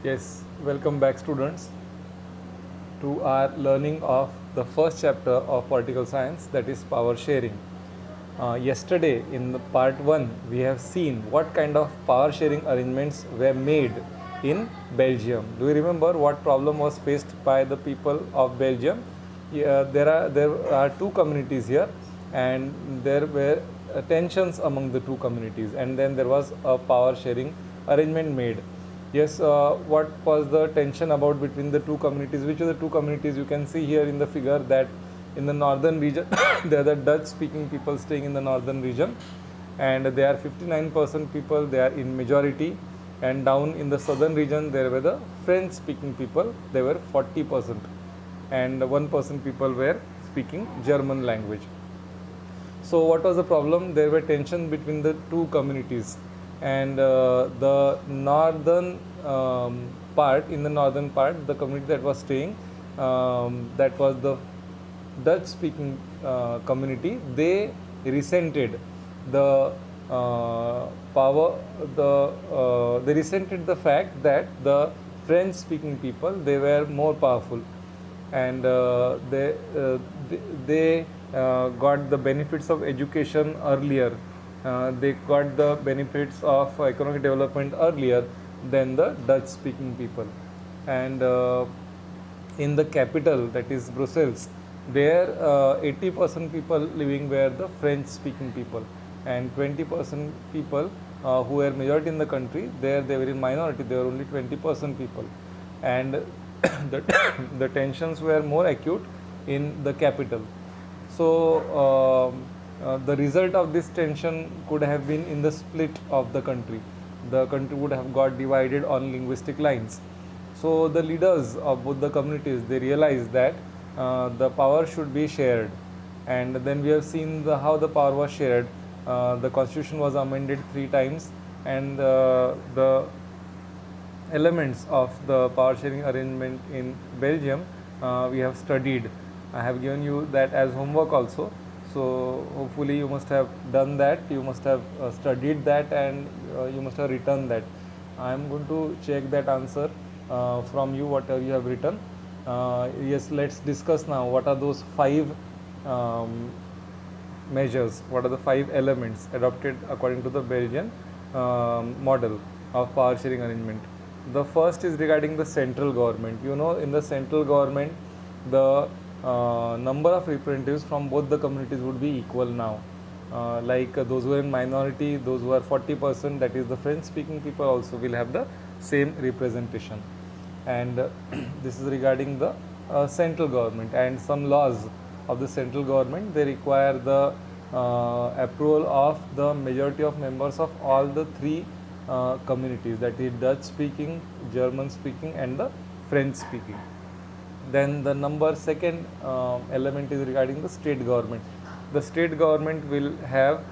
Yes, welcome back students to our learning of the first chapter of political science, that is power sharing. Yesterday in the part 1 we have seen what kind of power sharing arrangements were made in Belgium. Do you remember what problem was faced by the people of Belgium? Yeah, there are two communities here, and there were tensions among the two communities, and then there was a power sharing arrangement made. Yes, what was the tension about between the two communities? Which are the two communities? You can see here in the figure that in the northern region there are the Dutch speaking people staying in the northern region, and they are 59% people, they are in majority. And down in the southern region there were the French speaking people, they were 40%, and 1% people were speaking German language. So what was the problem? There were tension between the two communities, and the northern part, in the northern part, the community that was staying, that was the Dutch speaking community, they resented the power, they resented the fact that the French speaking people, they were more powerful, and they got the benefits of education earlier, they got the benefits of economic development earlier than the Dutch speaking people. And in the capital, that is Brussels, there 80% people living were the French speaking people, and 20% people who were majority in the country, there they were in minority, they were only 20% people. And the, the tensions were more acute in the capital. So the result of this tension could have been in the split of the country. The country would have got divided on linguistic lines. So the leaders of both the communities, they realized that the power should be shared, and then we have seen how the power was shared. The constitution was amended 3 times, and the elements of the power sharing arrangement in Belgium we have studied. I have given you that as homework also, so hopefully you must have done that, you must have studied that, and you must have written that. I am going to check that answer from you, whatever you have written. Yes, let's discuss now what are those 5 measures, what are the 5 elements adopted according to the Belgian model of power sharing arrangement. The first is regarding the central government. You know, in the central government, the number of representatives from both the communities would be equal now. Like those who are in minority, those who are 40%, that is the French speaking people, also will have the same representation. And this is regarding the central government. And some laws of the central government, they require the approval of the majority of members of all the 3 communities, that is Dutch speaking, German speaking, and the French speaking. Then the second element is regarding the state government. The state government will have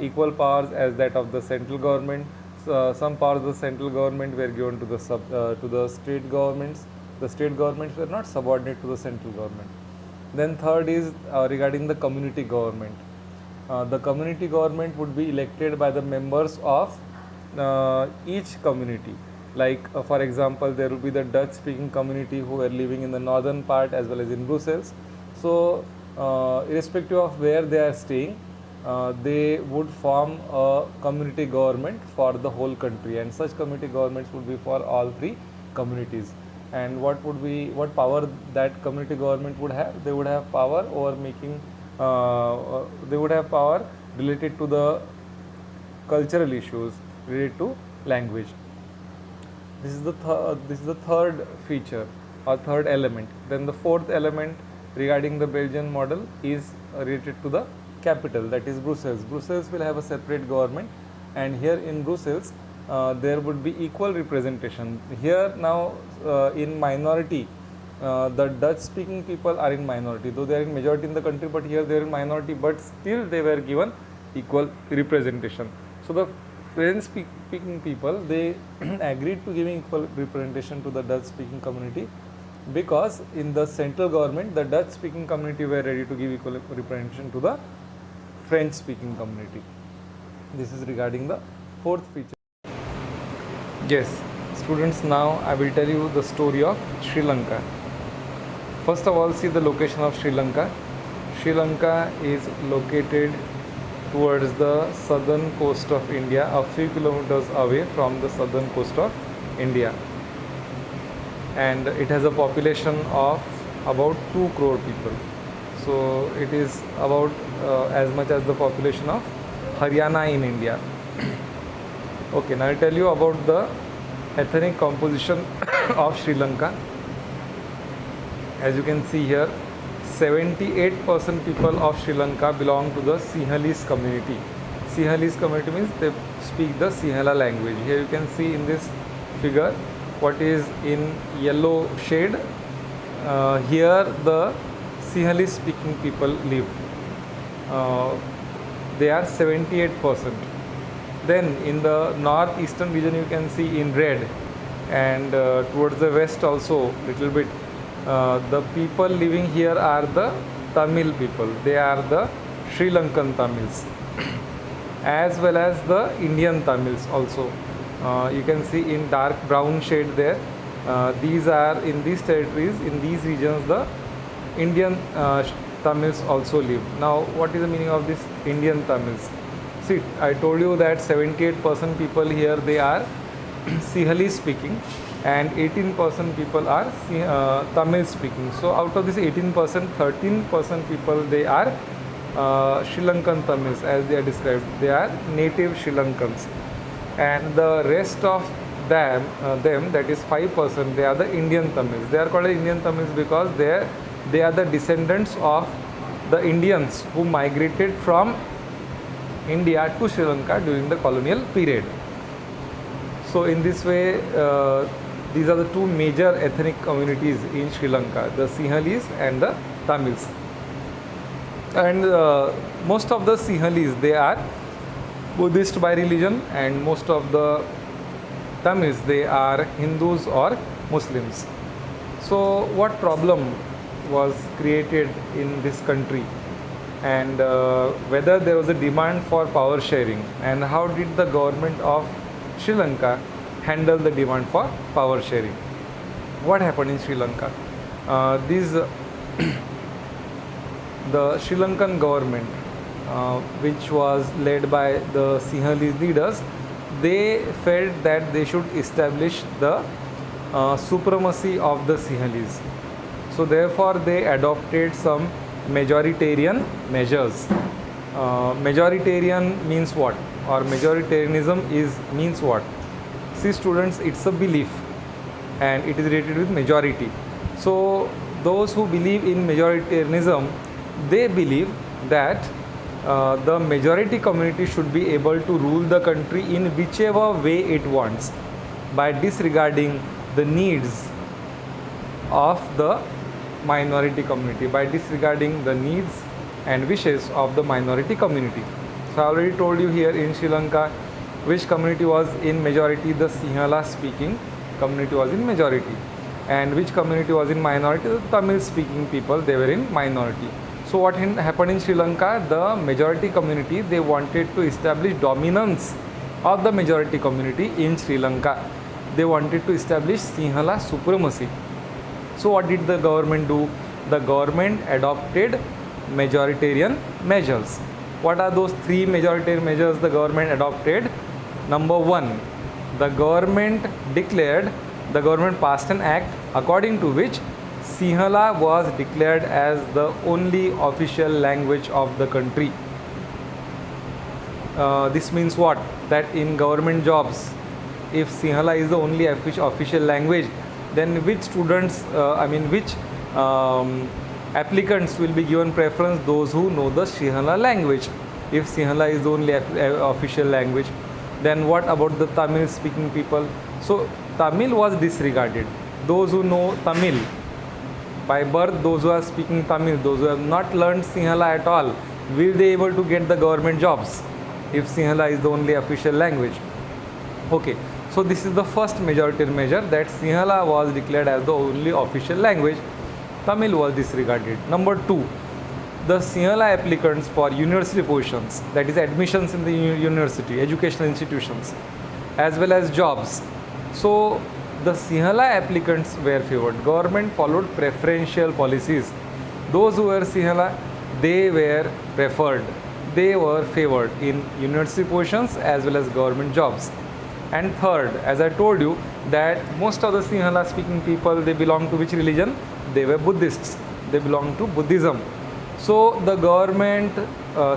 equal powers as that of the central government. Some powers of the central government were given to the state governments. The state governments were not subordinate to the central government. Then third is regarding the community government. The community government would be elected by the members of each community. Like for example, there will be the Dutch speaking community who are living in the northern part as well as in Brussels. So irrespective of where they are staying, they would form a community government for the whole country, and such community governments would be for all 3 communities. And what power that community government would have? They would have power over making, they would have power related to the cultural issues, related to language. This is the third feature or third element. Then the fourth element regarding the Belgian model is related to the capital, that is Brussels. Brussels will have a separate government, and here in Brussels there would be equal representation. Here now in minority, the Dutch speaking people are in minority, though they are in majority in the country, but here they are in minority, but still they were given equal representation. So the French speaking people, they agreed to giving equal representation to the Dutch speaking community, because in the central government the Dutch speaking community were ready to give equal representation to the French speaking community. This is regarding the fourth feature. Yes, Students, now I will tell you the story of Sri Lanka. First of all, see the location of Sri Lanka. Sri Lanka is located towards the southern coast of India, a few kilometers away from the southern coast of India. And it has a population of about 2 crore people. So it is about as much as the population of Haryana in India. Okay, now I'll tell you about the ethnic composition of Sri Lanka. As you can see here, 78% people of Sri Lanka belong to the Sinhalese community. Sinhalese community means they speak the Sinhala language. Here you can see in this figure what is in yellow shade. Here the Sinhalese speaking people live. They are 78%. Then in the northeastern region you can see in red, and towards the west also little bit. The people living here are the Tamil people. They are the Sri Lankan Tamils as well as the Indian Tamils also. You can see in dark brown shade there. These are in these territories, in these regions, the Indian Tamils also live. Now, what is the meaning of this Indian Tamils? See, I told you that 78% people here, they are Sinhalese speaking, and 18% people are Tamil speaking. So out of this 18%, 13% people, they are Sri Lankan Tamils, as they are described. They are native Sri Lankans, and the rest of them, that is 5%, they are the Indian Tamils. They are called Indian Tamils because they are the descendants of the Indians who migrated from India to Sri Lanka during the colonial period. So in this way, these are the two major ethnic communities in Sri Lanka, the Sinhalese and the Tamils. And most of the Sinhalese, they are Buddhist by religion, and most of the Tamils, they are Hindus or Muslims. So what problem was created in this country, and whether there was a demand for power sharing, and how did the government of Sri Lanka handle the demand for power sharing? What happened in Sri Lanka? The Sri Lankan government, which was led by the Sinhalese leaders, they felt that they should establish the supremacy of the Sinhalese. So therefore they adopted some majoritarian measures. Majoritarian means what? Or majoritarianism means what? See students, it's a belief and it is related with majority. So those who believe in majoritarianism, they believe that the majority community should be able to rule the country in whichever way it wants, by disregarding the needs of the minority community, by disregarding the needs and wishes of the minority community. So I already told you here in Sri Lanka which community was in majority. The Sinhala speaking community was in majority, and which community was in minority? The Tamil speaking people, they were in minority. So what happened in Sri Lanka? The majority community, they wanted to establish dominance of the majority community in Sri Lanka. They wanted to establish Sinhala supremacy. So what did the government do? The government adopted majoritarian measures. What are those 3 majoritarian measures the government adopted? Number 1, the government passed an act according to which Sinhala was declared as the only official language of the country. This means what? That in government jobs, if Sinhala is the only official language, then which students, which applicants will be given preference? Those who know the Sinhala language. If Sinhala is the only official language, then what about the Tamil speaking people? So Tamil was disregarded. Those who know Tamil by birth, those who are speaking Tamil, those who have not learned Sinhala at all, will they able to get the government jobs if Sinhala is the only official language? Okay, so this is the first majoritarian measure, that Sinhala was declared as the only official language. Tamil was disregarded. Number 2, the Sinhala applicants for university positions, that is admissions in the university, educational institutions, as well as jobs, So the Sinhala applicants were favored. Government followed preferential policies. Those who were Sinhala, they were preferred. They were favored in university positions as well as government jobs. And third, as I told you, that most of the Sinhala speaking people, they belong to which religion? They were Buddhists. They belong to Buddhism. So the government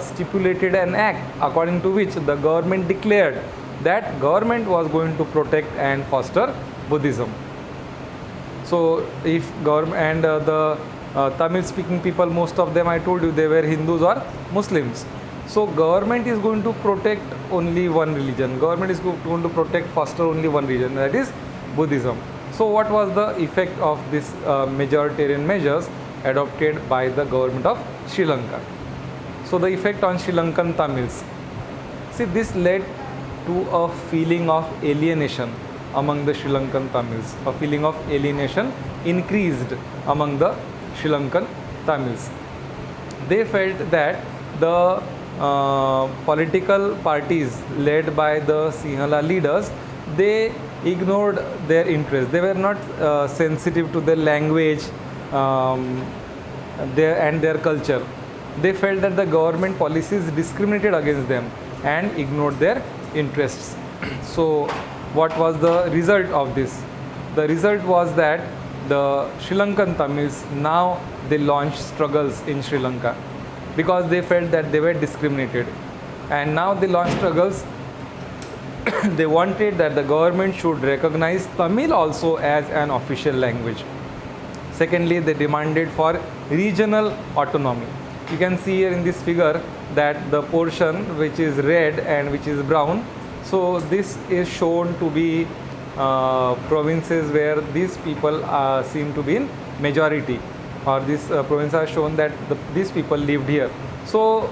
stipulated an act according to which the government declared that government was going to protect and foster Buddhism. So if government and the Tamil speaking people, most of them I told you they were Hindus or Muslims. So government is going to protect only one religion. Government is going to protect, foster only one religion, that is Buddhism. So what was the effect of this majoritarian measures adopted by the government of Sri Lanka? So the effect on Sri Lankan Tamils. See, this led to a feeling of alienation among the Sri Lankan Tamils. A feeling of alienation increased among the Sri Lankan Tamils. They felt that the political parties led by the Sinhala leaders, they ignored their interests. They were not sensitive to their language their culture. They felt that the government policies discriminated against them and ignored their interests. So what was the result of this? The result was that the Sri Lankan Tamils, now they launched struggles in Sri Lanka because they felt that they were discriminated, and now they launched struggles. They wanted that the government should recognize Tamil also as an official language. Secondly, they demanded for regional autonomy. You can see here in this figure that the portion which is red and which is brown, so this is shown to be provinces where these people seem to be in majority, or this province has shown that these people lived here. So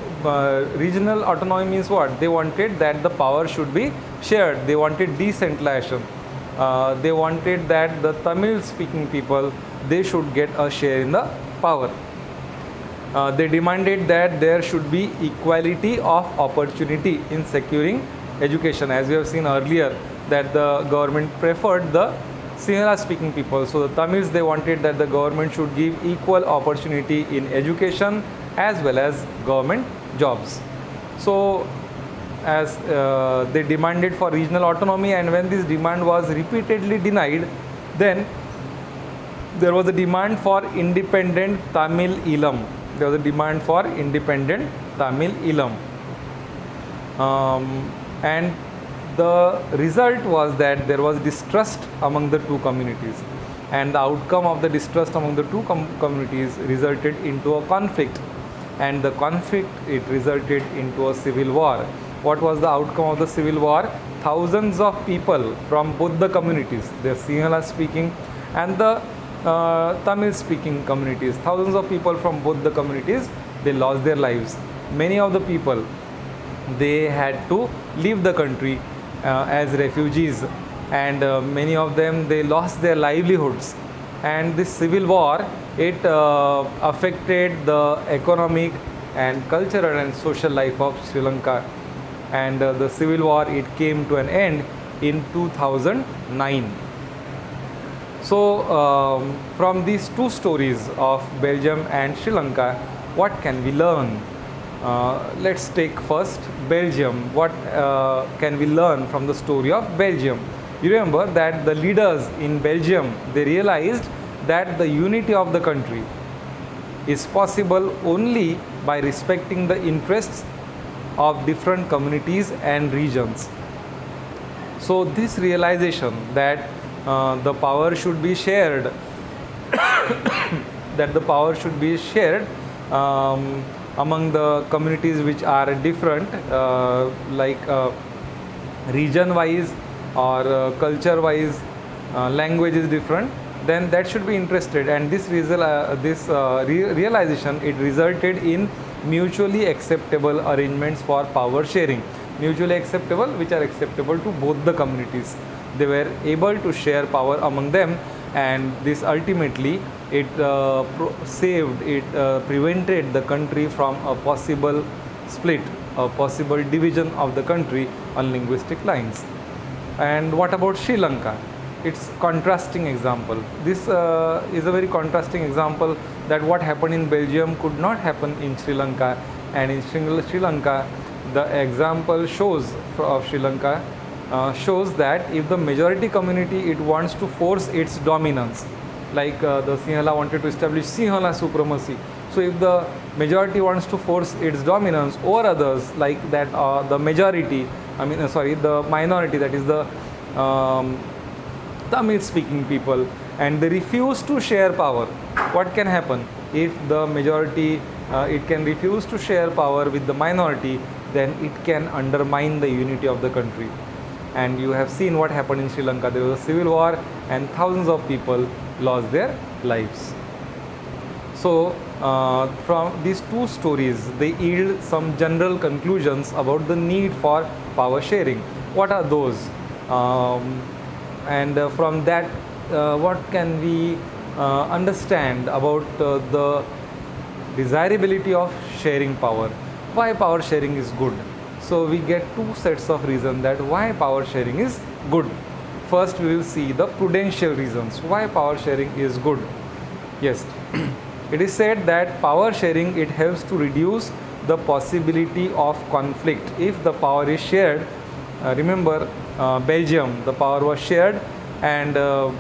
regional autonomy means what? They wanted that the power should be shared. They wanted decentralization. They wanted that the Tamil speaking people, they should get a share in the power. They demanded that there should be equality of opportunity in securing education. As we have seen earlier, that the government preferred the Sinhala speaking people. So the Tamils, they wanted that the government should give equal opportunity in education as well as government jobs. So as they demanded for regional autonomy, and when this demand was repeatedly denied, then there was a demand for independent Tamil Eelam. There was a demand for independent Tamil Eelam. And the result was that there was distrust among the two communities, and the outcome of the distrust among the two communities resulted into a conflict, and the conflict, it resulted into a civil war. What was the outcome of the civil war? Thousands of people from both the communities, the Sinhala speaking and the Tamil speaking communities, thousands of people from both the communities, they lost their lives. Many of the people, they had to leave the country as refugees, and many of them, they lost their livelihoods. And this civil war, it affected the economic and cultural and social life of Sri Lanka, and the civil war, it came to an end in 2009. So from these two stories of Belgium and Sri Lanka, what can we learn? Let's take first Belgium. What can we learn from the story of Belgium? You remember that the leaders in Belgium, they realized that the unity of the country is possible only by respecting the interests of different communities and regions. So this realization that the power should be shared, that the power should be shared among the communities which are different, like region wise or culture wise, language is different, then that should be interested. And this realization, it resulted in mutually acceptable arrangements for power sharing. Mutually acceptable, which are acceptable to both the communities. They were able to share power among them, and this ultimately, it prevented the country from a possible split, a possible division of the country on linguistic lines. And what about Sri Lanka? it's contrasting example. This is a very contrasting example that what happened in Belgium could not happen in Sri Lanka, and in Sri Lanka the example shows of Sri Lanka shows that if the majority community it wants to force its dominance, like the Sinhala wanted to establish Sinhala supremacy. So if the majority wants to force its dominance over others, like that the majority, the minority, that is the Tamil speaking people, and they refuse to share power, what can happen? If the majority it can refuse to share power with the minority, then it can undermine the unity of the country. And you have seen what happened in Sri Lanka. There was a civil war and thousands of people lost their lives. So from these two stories, they yield some general conclusions about the need for power sharing. What are those? From that, what can we understand about the desirability of sharing power? Why power sharing is good? So we get two sets of reasons that why power sharing is good. First, we will see the prudential reasons why power sharing is good. Yes, it is said that power sharing, it helps to reduce the possibility of conflict if the power is shared. Remember Belgium, the power was shared, and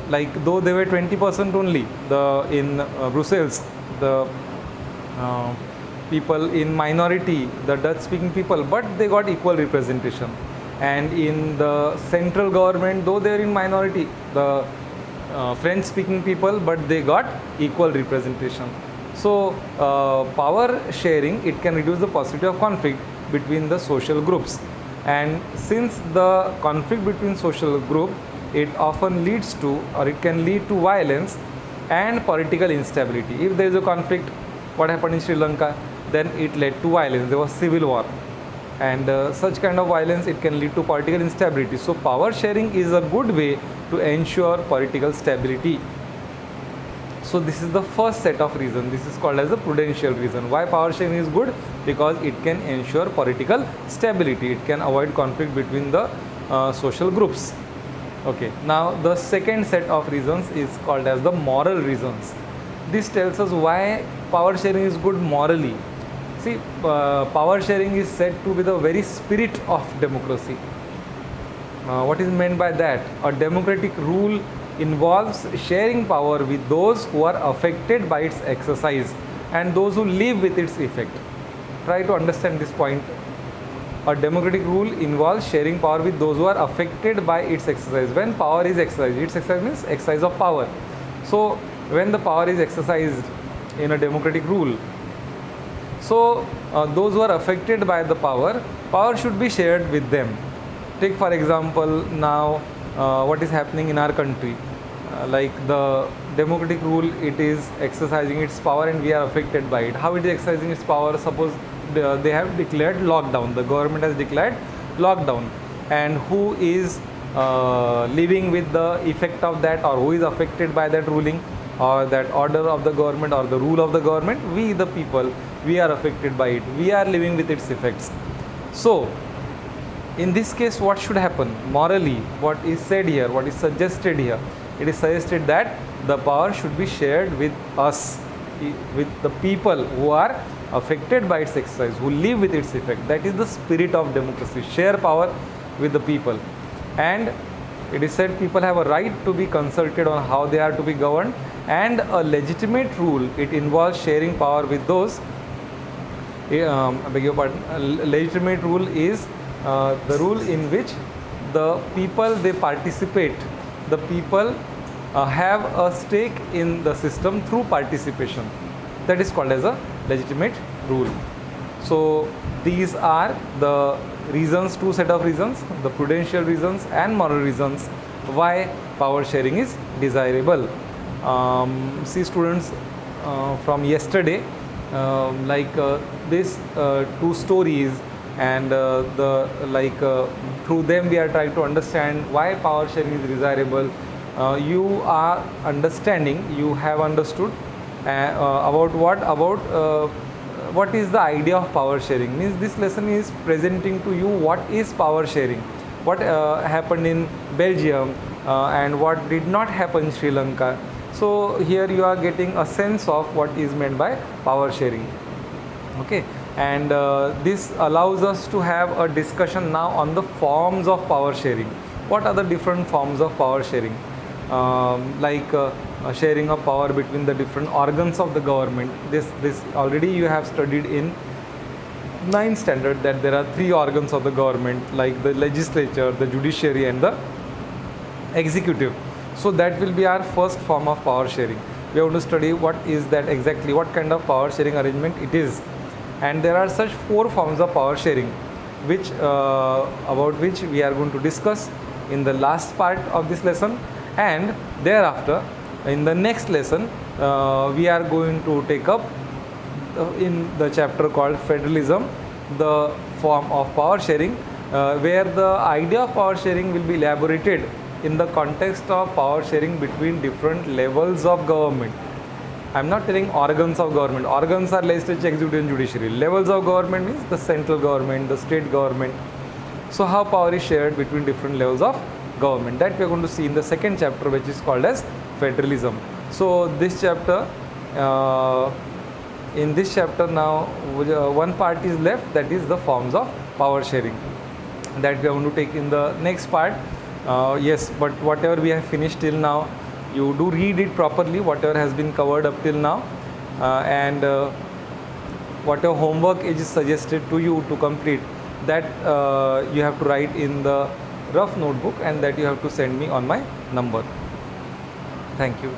like though they were 20% only, in Brussels, the people in minority, the Dutch speaking people, but they got equal representation. And in the central government, though they are in minority, the French speaking people, but they got equal representation. So power sharing, it can reduce the possibility of conflict between the social groups. And since the conflict between social group, it often leads to, or it can lead to violence and political instability. If there is a conflict, what happened in Sri Lanka, then it led to violence. There was civil war, and such kind of violence, it can lead to political instability. So power sharing is a good way to ensure political stability. So this is the first set of reasons. This is called as the prudential reason. Why power sharing is good? Because it can ensure political stability. It can avoid conflict between the social groups. Okay. Now the second set of reasons is called as the moral reasons. This tells us why power sharing is good morally. See, power sharing is said to be the very spirit of democracy. What is meant by that? A democratic rule involves sharing power with those who are affected by its exercise and those who live with its effect. Try to understand this point. A democratic rule involves sharing power with those who are affected by its exercise. When power is exercised, its exercise means exercise of power. So when the power is exercised in a democratic rule, so those who are affected by the power should be shared with them. Take for example now what is happening in our country, like the democratic rule, it is exercising its power and we are affected by it. How it is exercising its power? Suppose they have declared lockdown, the government has declared lockdown, and who is living with the effect of that, or who is affected by that ruling or that order of the government or the rule of the government? We the people, we are affected by it, we are living with its effects. So in this case, what should happen morally? What is said here, what is suggested here? It is suggested that the power should be shared with us, with the people who are affected by its exercise, who live with its effect. That is the spirit of democracy. Share power with the people. And it is said people have a right to be consulted on how they are to be governed, and a legitimate rule, it involves sharing power with those. I beg your pardon. A legitimate rule is the rule in which the people, they participate. The people have a stake in the system through participation. That is called as a legitimate rule. So these are the reasons, two set of reasons, the prudential reasons and moral reasons why power sharing is desirable. See students, from yesterday, these two stories, and through them we are trying to understand why power sharing is desirable. You are understanding, you have understood about what is the idea of power sharing. Means this lesson is presenting to you what is power sharing, what happened in Belgium, and what did not happen in Sri Lanka. So here you are getting a sense of what is meant by power sharing. Okay, and this allows us to have a discussion now on the forms of power sharing. What are the different forms of power sharing? Sharing of power between the different organs of the government. This already you have studied in 9th standard, that there are 3 organs of the government, like the legislature, the judiciary, and the executive. So that will be our first form of power sharing. We have to study what is that exactly, what kind of power sharing arrangement it is. And there are such 4 forms of power sharing, which about which we are going to discuss in the last part of this lesson. And thereafter, in the next lesson, we are going to take up in the chapter called Federalism, the form of power sharing, where the idea of power sharing will be elaborated in the context of power sharing between different levels of government. I am not telling organs of government. Organs are legislature, executive, and judiciary. Levels of government means the central government, the state government. So how power is shared between different levels of government, that we are going to see in the second chapter, which is called as Federalism. So this chapter, in this chapter now, one part is left, that is the forms of power sharing, that we are going to take in the next part. Yes, but whatever we have finished till now, you do read it properly, whatever has been covered up till now, and whatever homework is suggested to you to complete, that you have to write in the rough notebook, and that you have to send me on my number. Thank you.